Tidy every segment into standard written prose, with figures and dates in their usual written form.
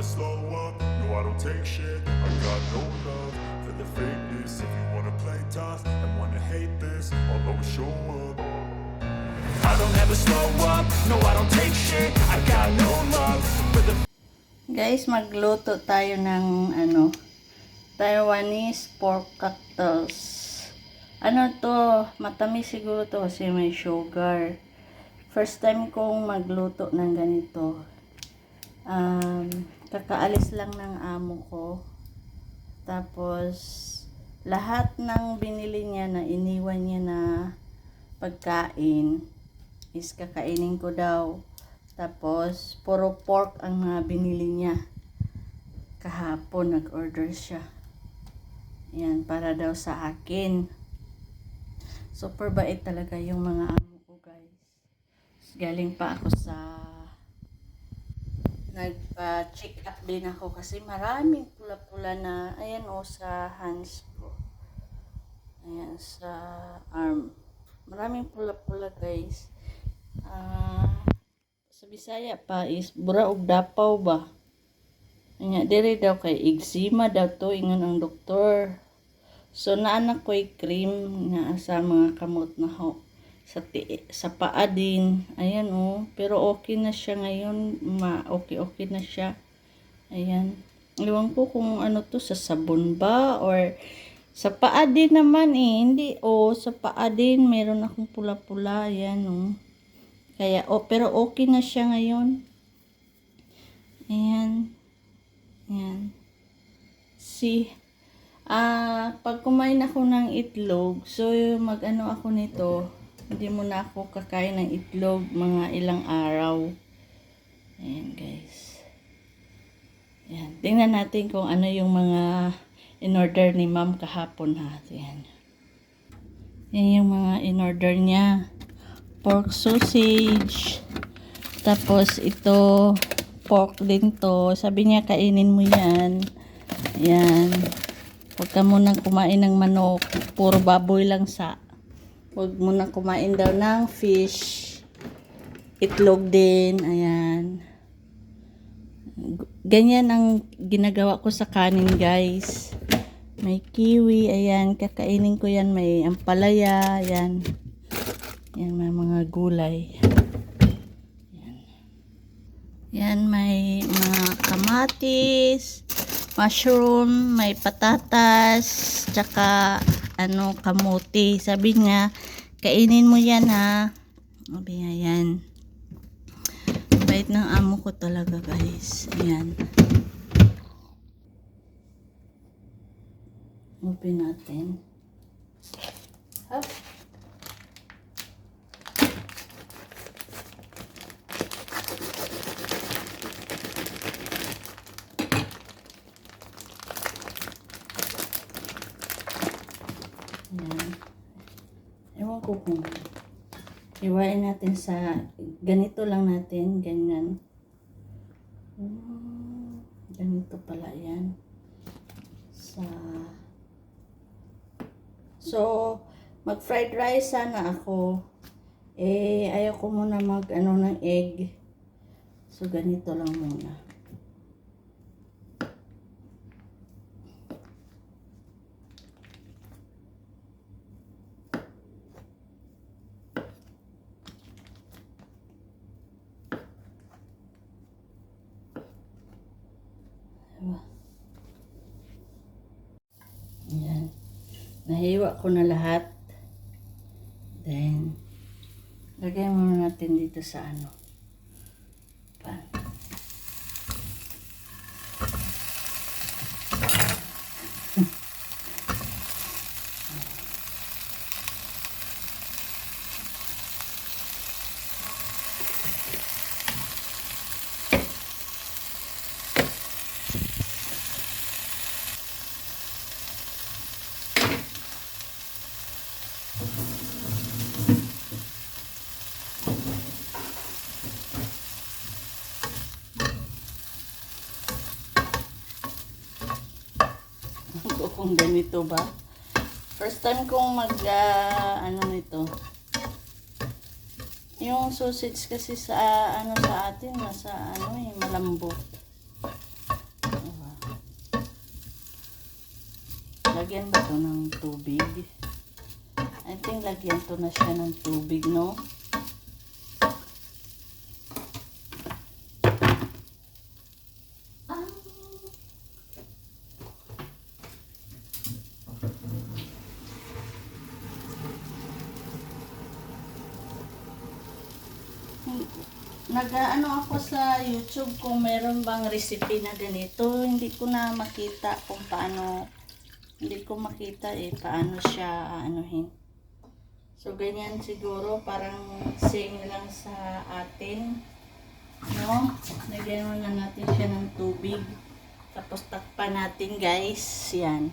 slow up, no I don't take shit. I got no love for the fakeness. If you wanna play tough and wanna hate this, I'll always show up. I don't ever slow up, no I don't take shit. I got no love for the. Guys, magluto tayo ng Taiwanese pork cactus. Ano to, matamis siguro to kasi may sugar. First time kong magluto ng ganito. Kakaalis lang ng amo ko. Tapos lahat ng binili niya na iniwan niya na pagkain is kakainin ko daw. Tapos puro pork ang binili niya. Kahapon nag-order siya. Yan, para daw sa akin. Super bait talaga yung mga amo ko, guys. Galing pa ako sa nagpa-check up din ako kasi maraming pula-pula na, ayan o, sa hands ko. Ayan, sa arm. Maraming pula-pula, guys. Sa Bisaya pa is buraog dapaw ba? Anya dire daw kay eczema daw to ingon ang doktor. So naanak ko'y cream nga sa mga kamot na ho. Sa paa din. Ayan oh, pero okay na siya ngayon. Okay na siya. Ayan. Iwan ko kung ano to, sa sabon ba or sa paa din naman eh. Hindi sa paa din meron akong pula-pula. Ayan oh. Kaya pero okay na siya ngayon. Ayan. Ayan. Pag kumain ako ng itlog, so mag-ano ako nito, hindi mo na ako kakain ng itlog mga ilang araw. Ayan guys. Ayan. Tingnan natin kung ano yung mga in-order ni ma'am kahapon ha. Ayan. Yan yung mga in-order niya. Pork sausage. Tapos ito, pork din to. Sabi niya kainin mo yan. Ayan. Huwag ka munang kumain ng manok. Puro baboy lang sa. Huwag munang kumain daw ng fish. Itlog din. Ayan. Ganyan ang ginagawa ko sa kanin, guys. May kiwi. Ayan. Kakainin ko yan. May ampalaya. Ayan. Ayan, may mga gulay. Ayan. Ayan, may mga kamatis, mushroom, may patatas, tsaka kamuti. Sabi niya, kainin mo yan ha. Sabi niya yan. Bait ng amo ko talaga, guys. Ayan. Open natin. Hop. Ayan. Ewan ko kung iwain natin sa ganito lang natin, ganyan. Ganito pala yan. So mag fried rice sana ako. Ayaw ko muna ng egg. So ganito lang muna. Ayan. Nahiwa ko na lahat. Then, lagay muna natin dito sa pan. Kung ganito ba? First time kong nito. Yung sausage kasi sa sa atin nasa malambot. lagyan ba to ng tubig? I think lagyan to na siya ng tubig, no? Nag-ano ako sa YouTube kung meron bang recipe na ganito. Hindi ko na makita kung paano, hindi ko makita paano siya anuhin. So ganyan siguro, parang same lang sa atin, no? Lagyan muna natin siya ng tubig, tapos takpan natin, guys. Yan,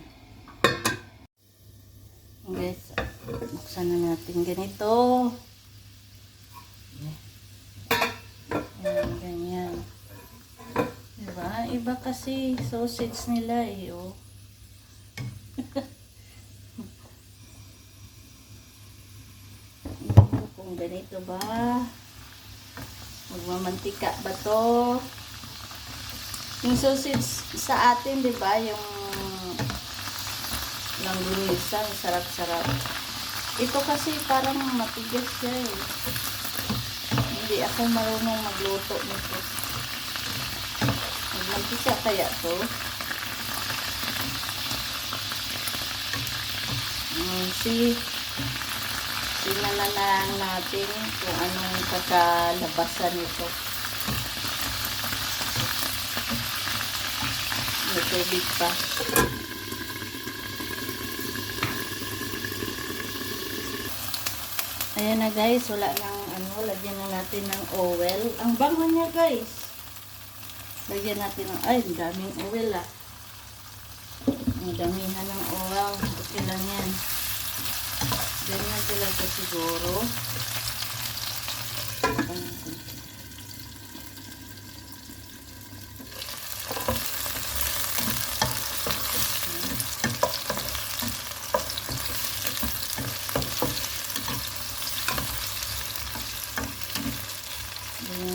guys, buksan na natin ganito. Ayan, ganyan. Diba? Iba kasi sausage nila oh. Kung ganito ba? Magmamantika ba to? Yung sausage sa atin, diba? Yung langgunisa, sarap-sarap. Ito kasi parang matigas siya Hindi ako marunong magluto nito. Magmantika kaya to? Sinanalaan natin kung anong kakalabasan nito. May tubig pa. Ayan na guys, wala nang lagyan na natin ng oil. Ang bango niya guys. Lagyan natin ng, ay, daming oil Ang damihan ng oil. Okay lang yan. Ganyan talaga siguro.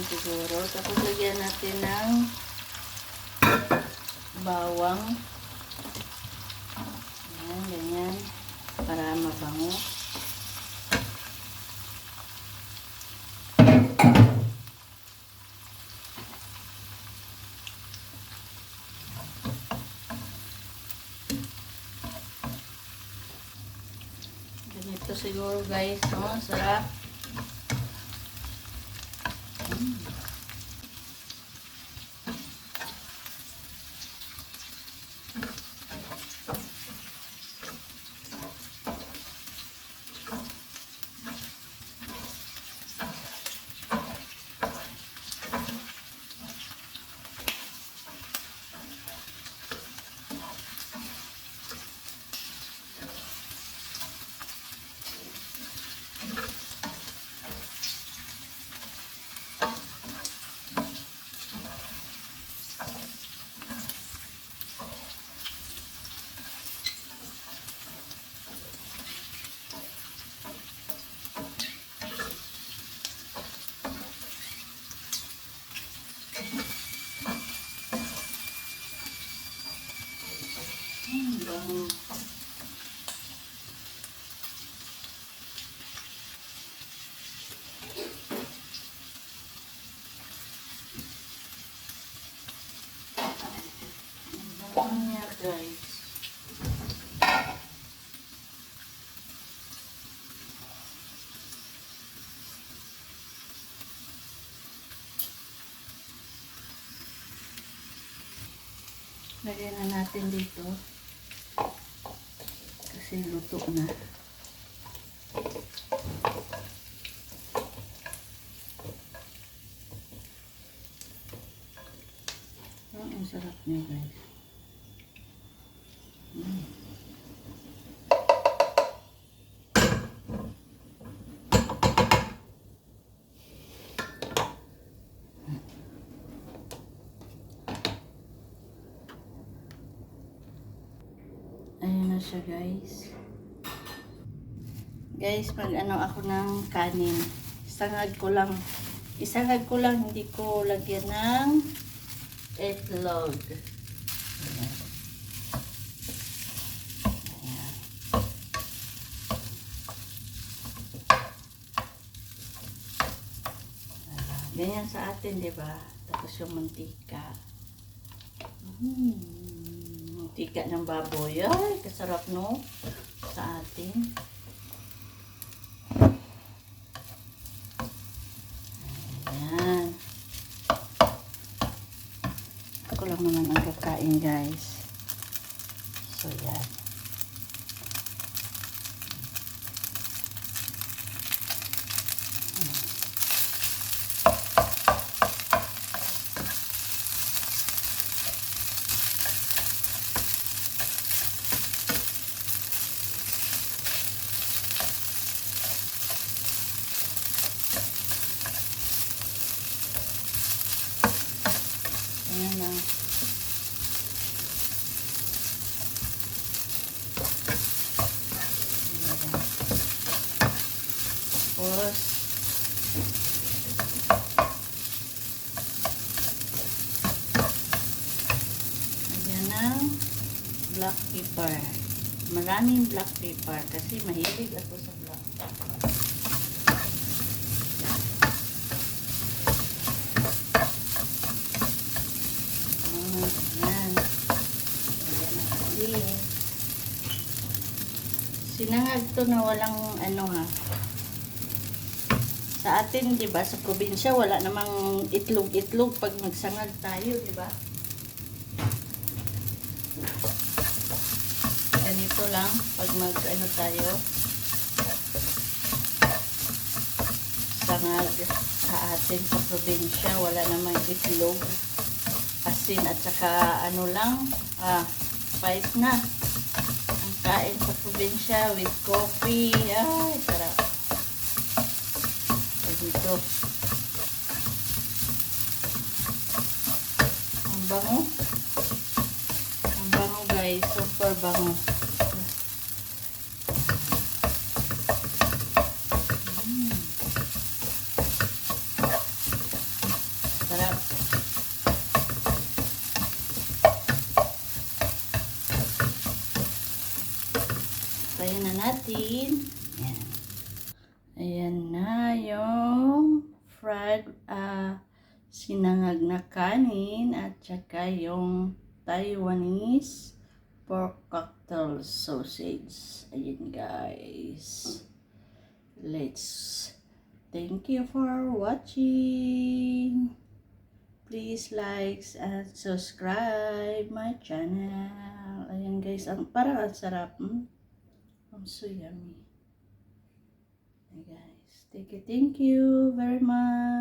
Siguro. Tapos lagyan natin ng bawang. Ayan, ganyan. Para mabango. Ganito siguro guys. Sarap. Guys. Lagyan na natin dito. Kasi luto na. Ang sarap niya guys. Ayan na siya guys. Guys, mag-ano ako ng kanin. Isangag ko lang. Hindi ko lagyan ng itlog. Ayan. Ganyan sa atin, di ba? Tapos yung mantika. Mantika ng baboy. Ay, kasarap no? Sa atin. Ayan. Ako lang naman ang kakain, guys. So, yan. Ayan na. Tapos, ayan na, black pepper. Maraming black pepper kasi mahilig ako sa black pepper. Ayan. Ayan na kasi. Sinangag to na walang ano ha. Sa atin, di ba, sa probinsya, wala namang itlog-itlog pag magsangag tayo, di ba? Ganito lang pag mag-ano tayo. Sangag sa atin sa probinsya, wala namang itlog. Asin at saka ano lang, spice na. Ang kain sa probinsya with coffee. Ay, sarap. Dito. Ang bango. Ang bango, guys. Super bango. Sarap. Tayo na natin. Ayan. Ayan na yung fried sinangag na kanin at saka yung Taiwanese pork cocktail sausage. Ayan guys. Thank you for watching. Please like and subscribe my channel. Ayan guys, parang ang sarap. I'm so yummy. Guys, thank you very much.